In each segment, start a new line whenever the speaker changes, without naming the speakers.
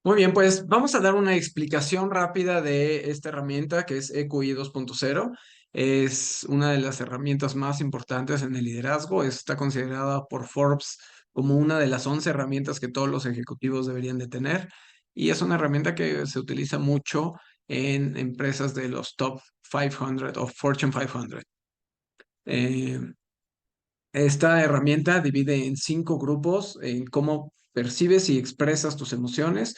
Muy bien, pues vamos a dar una explicación rápida de esta herramienta que es EQI 2.0. Es una de las herramientas más importantes en el liderazgo. Está considerada por Forbes como una de las 11 herramientas que todos los ejecutivos deberían de tener. Y es una herramienta que se utiliza mucho en empresas de los top 500 o Fortune 500. Eh, Esta herramienta divide en 5 grupos en cómo percibes y expresas tus emociones,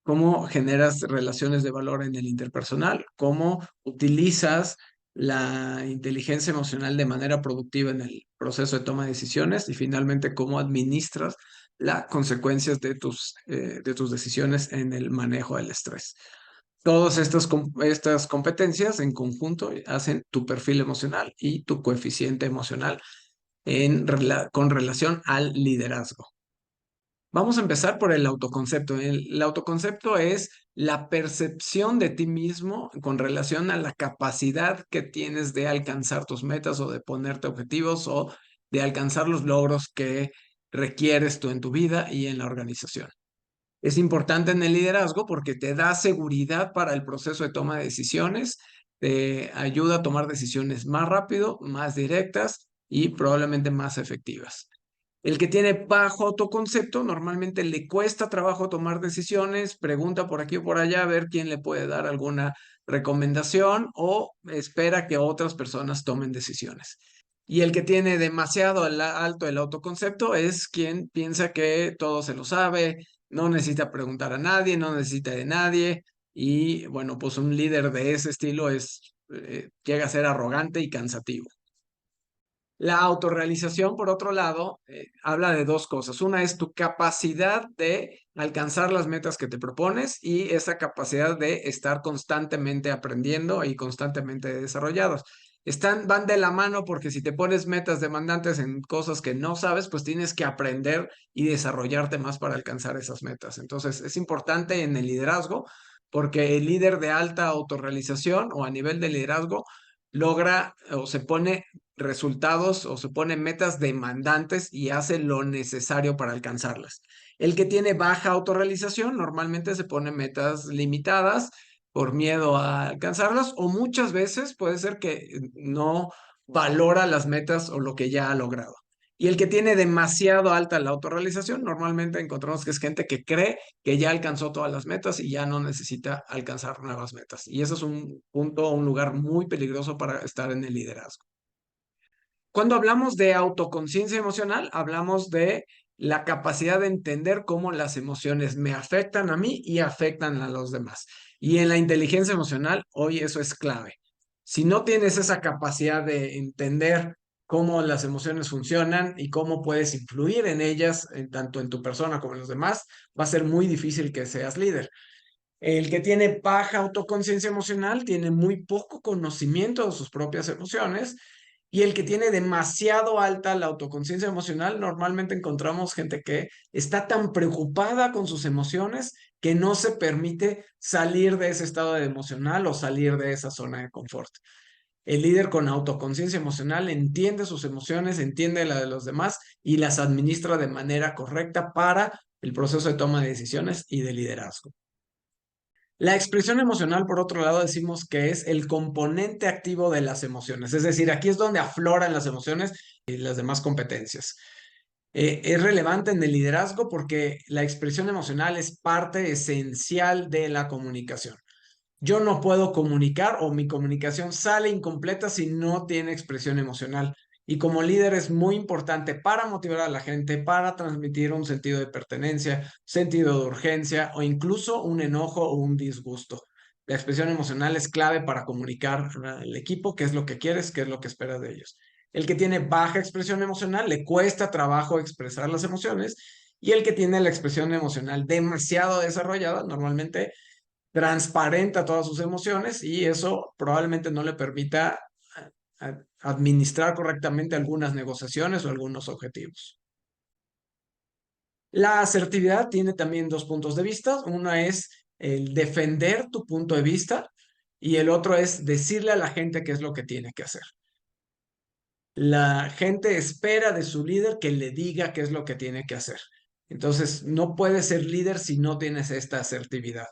cómo generas relaciones de valor en el interpersonal, cómo utilizas la inteligencia emocional de manera productiva en el proceso de toma de decisiones y finalmente cómo administras las consecuencias de tus decisiones en el manejo del estrés. Todas estas competencias en conjunto hacen tu perfil emocional y tu coeficiente emocional con relación al liderazgo. Vamos a empezar por el autoconcepto. El autoconcepto es la percepción de ti mismo con relación a la capacidad que tienes de alcanzar tus metas o de ponerte objetivos o de alcanzar los logros que requieres tú en tu vida y en la organización. Es importante en el liderazgo porque te da seguridad para el proceso de toma de decisiones, te ayuda a tomar decisiones más rápido, más directas y probablemente más efectivas. El que tiene bajo autoconcepto normalmente le cuesta trabajo tomar decisiones, pregunta por aquí o por allá a ver quién le puede dar alguna recomendación o espera que otras personas tomen decisiones. Y el que tiene demasiado alto el autoconcepto es quien piensa que todo se lo sabe, no necesita preguntar a nadie, no necesita de nadie. Y bueno, pues un líder de ese estilo llega a ser arrogante y cansativo. La autorrealización, por otro lado, habla de dos cosas. Una es tu capacidad de alcanzar las metas que te propones y esa capacidad de estar constantemente aprendiendo y constantemente desarrollados. Van de la mano porque si te pones metas demandantes en cosas que no sabes, pues tienes que aprender y desarrollarte más para alcanzar esas metas. Entonces, es importante en el liderazgo porque el líder de alta autorrealización o a nivel de liderazgo logra o se pone resultados o se pone metas demandantes y hace lo necesario para alcanzarlas. El que tiene baja autorrealización normalmente se pone metas limitadas por miedo a alcanzarlas o muchas veces puede ser que no valora las metas o lo que ya ha logrado. Y el que tiene demasiado alta la autorrealización, normalmente encontramos que es gente que cree que ya alcanzó todas las metas y ya no necesita alcanzar nuevas metas. Y eso es un punto, un lugar muy peligroso para estar en el liderazgo. Cuando hablamos de autoconciencia emocional, hablamos de la capacidad de entender cómo las emociones me afectan a mí y afectan a los demás. Y en la inteligencia emocional, hoy eso es clave. Si no tienes esa capacidad de entender cómo las emociones funcionan y cómo puedes influir en ellas, tanto en tu persona como en los demás, va a ser muy difícil que seas líder. El que tiene baja autoconciencia emocional tiene muy poco conocimiento de sus propias emociones y el que tiene demasiado alta la autoconciencia emocional, normalmente encontramos gente que está tan preocupada con sus emociones que no se permite salir de ese estado emocional o salir de esa zona de confort. El líder con autoconciencia emocional entiende sus emociones, entiende la de los demás y las administra de manera correcta para el proceso de toma de decisiones y de liderazgo. La expresión emocional, por otro lado, decimos que es el componente activo de las emociones, es decir, aquí es donde afloran las emociones y las demás competencias. Es relevante en el liderazgo porque la expresión emocional es parte esencial de la comunicación. Yo no puedo comunicar o mi comunicación sale incompleta si no tiene expresión emocional. Y como líder es muy importante para motivar a la gente, para transmitir un sentido de pertenencia, sentido de urgencia o incluso un enojo o un disgusto. La expresión emocional es clave para comunicar al equipo qué es lo que quieres, qué es lo que esperas de ellos. El que tiene baja expresión emocional le cuesta trabajo expresar las emociones y el que tiene la expresión emocional demasiado desarrollada normalmente transparenta todas sus emociones y eso probablemente no le permita administrar correctamente algunas negociaciones o algunos objetivos. La asertividad tiene también dos puntos de vista. Una es el defender tu punto de vista y el otro es decirle a la gente qué es lo que tiene que hacer. La gente espera de su líder que le diga qué es lo que tiene que hacer. Entonces, no puedes ser líder si no tienes esta asertividad.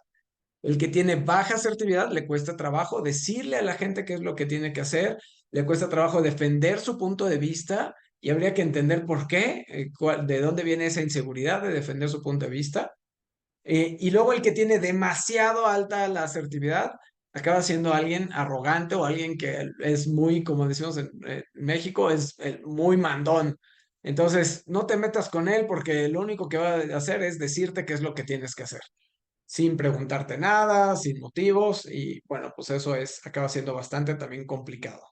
El que tiene baja asertividad le cuesta trabajo decirle a la gente qué es lo que tiene que hacer, le cuesta trabajo defender su punto de vista y habría que entender por qué, de dónde viene esa inseguridad de defender su punto de vista. Y luego el que tiene demasiado alta la asertividad acaba siendo alguien arrogante o alguien que es muy, como decimos en México, es muy mandón. Entonces, no te metas con él porque lo único que va a hacer es decirte qué es lo que tienes que hacer sin preguntarte nada, sin motivos, y bueno, pues eso acaba siendo bastante también complicado.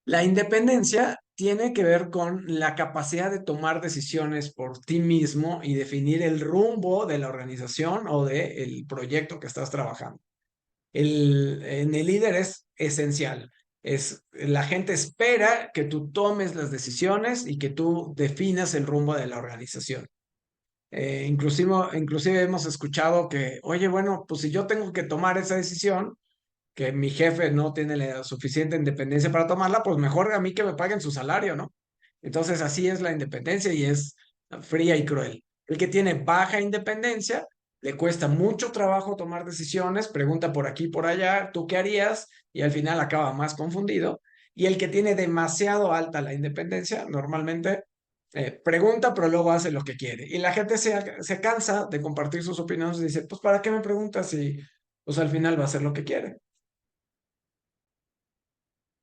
La independencia tiene que ver con la capacidad de tomar decisiones por ti mismo y definir el rumbo de la organización o del proyecto que estás trabajando. En el líder es esencial. La gente espera que tú tomes las decisiones y que tú definas el rumbo de la organización. Inclusive hemos escuchado que, oye, bueno, pues si yo tengo que tomar esa decisión, que mi jefe no tiene la suficiente independencia para tomarla, pues mejor a mí que me paguen su salario, ¿no? Entonces así es la independencia y es fría y cruel. El que tiene baja independencia, le cuesta mucho trabajo tomar decisiones, pregunta por aquí, por allá, ¿tú qué harías? Y al final acaba más confundido. Y el que tiene demasiado alta la independencia, normalmente pregunta, pero luego hace lo que quiere. Y la gente se cansa de compartir sus opiniones y dice, pues ¿para qué me preguntas si pues al final va a hacer lo que quiere?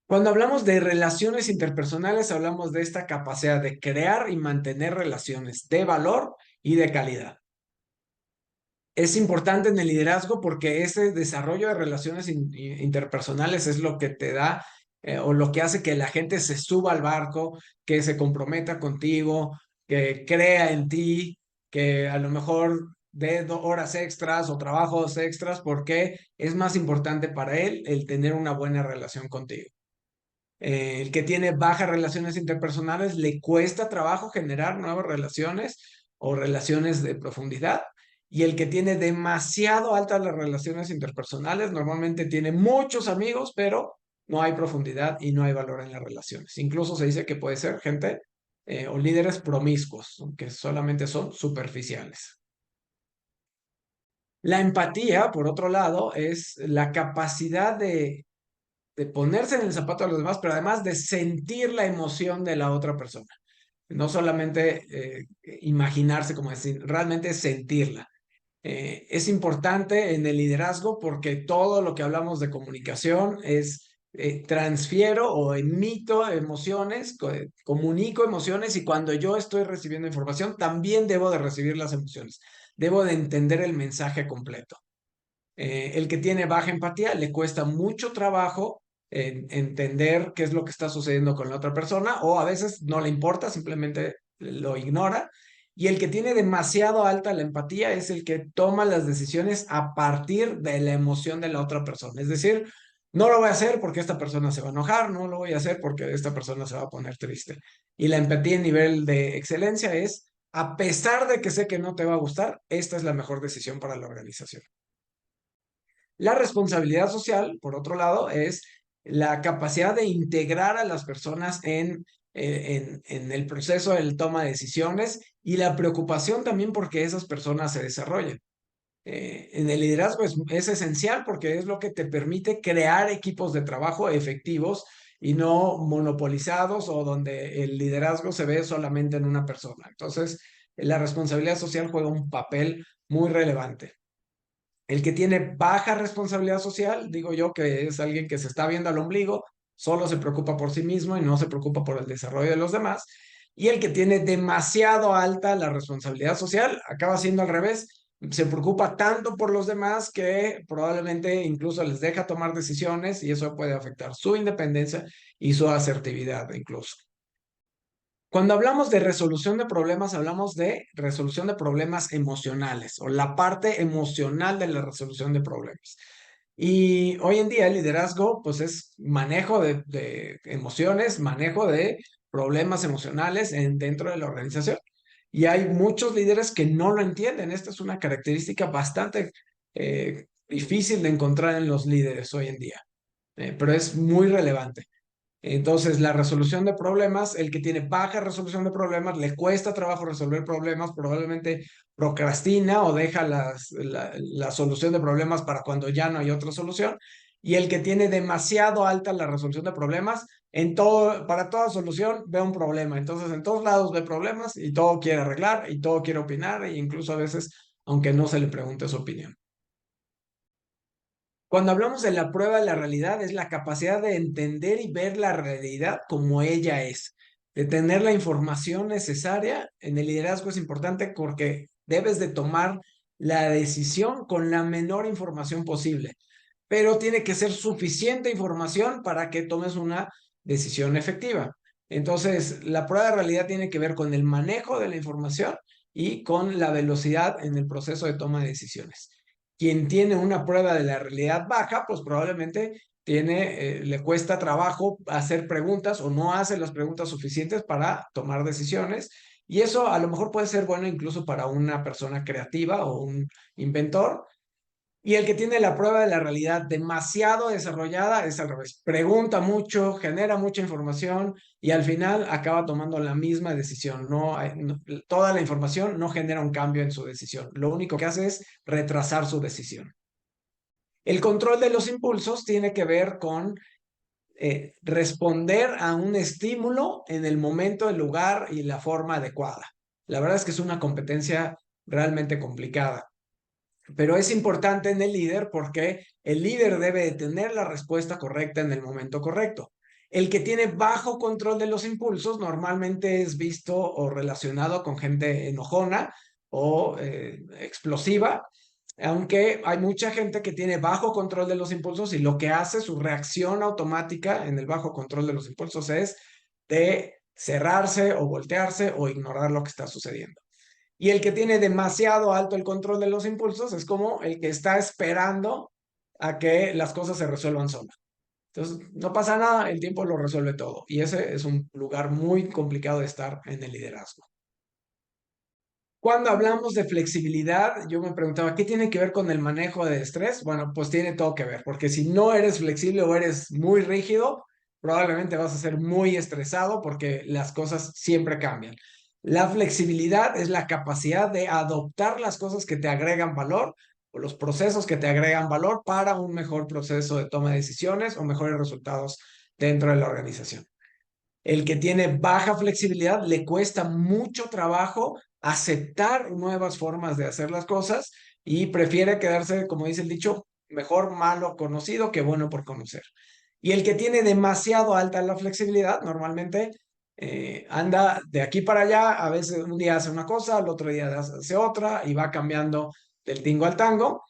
Cuando hablamos de relaciones interpersonales, hablamos de esta capacidad de crear y mantener relaciones de valor y de calidad. Es importante en el liderazgo porque ese desarrollo de relaciones interpersonales es lo que te da o lo que hace que la gente se suba al barco, que se comprometa contigo, que crea en ti, que a lo mejor dé horas extras o trabajos extras porque es más importante para él el tener una buena relación contigo. El que tiene bajas relaciones interpersonales le cuesta trabajo generar nuevas relaciones o relaciones de profundidad. Y el que tiene demasiado altas las relaciones interpersonales normalmente tiene muchos amigos, pero no hay profundidad y no hay valor en las relaciones. Incluso se dice que puede ser gente o líderes promiscuos, que solamente son superficiales. La empatía, por otro lado, es la capacidad de ponerse en el zapato de los demás, pero además de sentir la emoción de la otra persona. No solamente imaginarse como decir, realmente sentirla. Es importante en el liderazgo porque todo lo que hablamos de comunicación es transfiero o emito emociones, comunico emociones y cuando yo estoy recibiendo información también debo de recibir las emociones. Debo de entender el mensaje completo. El que tiene baja empatía le cuesta mucho trabajo entender qué es lo que está sucediendo con la otra persona o a veces no le importa, simplemente lo ignora. Y el que tiene demasiado alta la empatía es el que toma las decisiones a partir de la emoción de la otra persona. Es decir, no lo voy a hacer porque esta persona se va a enojar, no lo voy a hacer porque esta persona se va a poner triste. Y la empatía en nivel de excelencia es, a pesar de que sé que no te va a gustar, esta es la mejor decisión para la organización. La responsabilidad social, por otro lado, es la capacidad de integrar a las personas en el proceso de toma de decisiones y la preocupación también porque esas personas se desarrollen. En el liderazgo es esencial porque es lo que te permite crear equipos de trabajo efectivos y no monopolizados o donde el liderazgo se ve solamente en una persona. Entonces, la responsabilidad social juega un papel muy relevante. El que tiene baja responsabilidad social, digo yo que es alguien que se está viendo al ombligo, solo se preocupa por sí mismo y no se preocupa por el desarrollo de los demás. Y el que tiene demasiado alta la responsabilidad social, acaba siendo al revés, se preocupa tanto por los demás que probablemente incluso les deja tomar decisiones y eso puede afectar su independencia y su asertividad incluso. Cuando hablamos de resolución de problemas, hablamos de resolución de problemas emocionales o la parte emocional de la resolución de problemas. Y hoy en día el liderazgo, pues es manejo de emociones, manejo de problemas emocionales dentro de la organización. Y hay muchos líderes que no lo entienden. Esta es una característica bastante difícil de encontrar en los líderes hoy en día, pero es muy relevante. Entonces, la resolución de problemas, el que tiene baja resolución de problemas, le cuesta trabajo resolver problemas, probablemente procrastina o deja la solución de problemas para cuando ya no hay otra solución. Y el que tiene demasiado alta la resolución de problemas, para toda solución ve un problema. Entonces, en todos lados ve problemas y todo quiere arreglar y todo quiere opinar, e incluso a veces, aunque no se le pregunte su opinión. Cuando hablamos de la prueba de la realidad, es la capacidad de entender y ver la realidad como ella es, de tener la información necesaria. En el liderazgo es importante porque debes de tomar la decisión con la menor información posible, pero tiene que ser suficiente información para que tomes una decisión efectiva. Entonces, la prueba de realidad tiene que ver con el manejo de la información y con la velocidad en el proceso de toma de decisiones. Quien tiene una prueba de la realidad baja, pues probablemente le cuesta trabajo hacer preguntas o no hace las preguntas suficientes para tomar decisiones. Y eso a lo mejor puede ser bueno incluso para una persona creativa o un inventor, y el que tiene la prueba de la realidad demasiado desarrollada es al revés. Pregunta mucho, genera mucha información y al final acaba tomando la misma decisión. Toda la información no genera un cambio en su decisión. Lo único que hace es retrasar su decisión. El control de los impulsos tiene que ver con responder a un estímulo en el momento, el lugar y la forma adecuada. La verdad es que es una competencia realmente complicada. Pero es importante en el líder porque el líder debe de tener la respuesta correcta en el momento correcto. El que tiene bajo control de los impulsos normalmente es visto o relacionado con gente enojona o explosiva, aunque hay mucha gente que tiene bajo control de los impulsos y lo que hace, su reacción automática en el bajo control de los impulsos es de cerrarse o voltearse o ignorar lo que está sucediendo. Y el que tiene demasiado alto el control de los impulsos es como el que está esperando a que las cosas se resuelvan solas. Entonces, no pasa nada, el tiempo lo resuelve todo. Y ese es un lugar muy complicado de estar en el liderazgo. Cuando hablamos de flexibilidad, yo me preguntaba, ¿qué tiene que ver con el manejo de estrés? Bueno, pues tiene todo que ver, porque si no eres flexible o eres muy rígido, probablemente vas a ser muy estresado porque las cosas siempre cambian. La flexibilidad es la capacidad de adoptar las cosas que te agregan valor o los procesos que te agregan valor para un mejor proceso de toma de decisiones o mejores resultados dentro de la organización. El que tiene baja flexibilidad le cuesta mucho trabajo aceptar nuevas formas de hacer las cosas y prefiere quedarse, como dice el dicho, mejor malo conocido que bueno por conocer. Y el que tiene demasiado alta la flexibilidad normalmente anda de aquí para allá, a veces un día hace una cosa, al otro día hace otra y va cambiando del tingo al tango.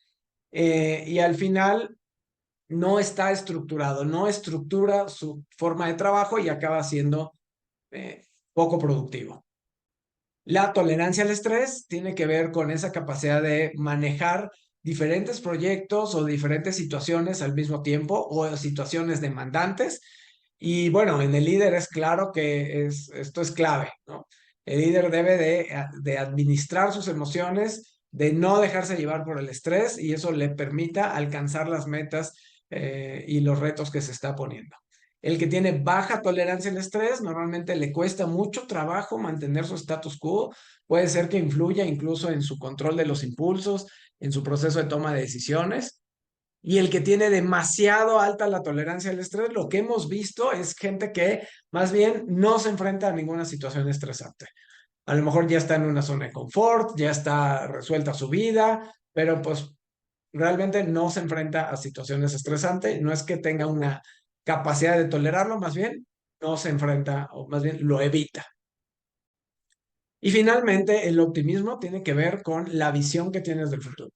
Y al final no está estructurado, no estructura su forma de trabajo y acaba siendo poco productivo. La tolerancia al estrés tiene que ver con esa capacidad de manejar diferentes proyectos o diferentes situaciones al mismo tiempo o situaciones demandantes. Y bueno, en el líder es claro que esto es clave, ¿no? El líder debe de administrar sus emociones, de no dejarse llevar por el estrés y eso le permita alcanzar las metas y los retos que se está poniendo. El que tiene baja tolerancia al estrés normalmente le cuesta mucho trabajo mantener su status quo. Puede ser que influya incluso en su control de los impulsos, en su proceso de toma de decisiones. Y el que tiene demasiado alta la tolerancia al estrés, lo que hemos visto es gente que más bien no se enfrenta a ninguna situación estresante. A lo mejor ya está en una zona de confort, ya está resuelta su vida, pero pues realmente no se enfrenta a situaciones estresantes. No es que tenga una capacidad de tolerarlo, más bien no se enfrenta o más bien lo evita. Y finalmente, el optimismo tiene que ver con la visión que tienes del futuro.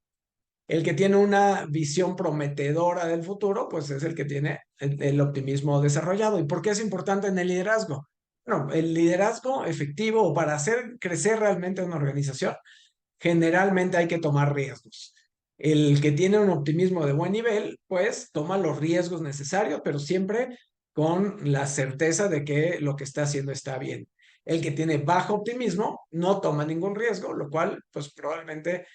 El que tiene una visión prometedora del futuro, pues es el que tiene el optimismo desarrollado. ¿Y por qué es importante en el liderazgo? Bueno, el liderazgo efectivo o para hacer crecer realmente una organización, generalmente hay que tomar riesgos. El que tiene un optimismo de buen nivel, pues toma los riesgos necesarios, pero siempre con la certeza de que lo que está haciendo está bien. El que tiene bajo optimismo no toma ningún riesgo, lo cual pues probablemente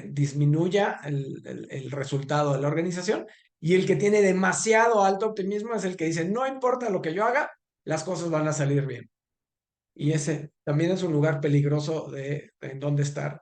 disminuya el resultado de la organización. Y el que tiene demasiado alto optimismo es el que dice, no importa lo que yo haga, las cosas van a salir bien. Y ese también es un lugar peligroso en donde estar.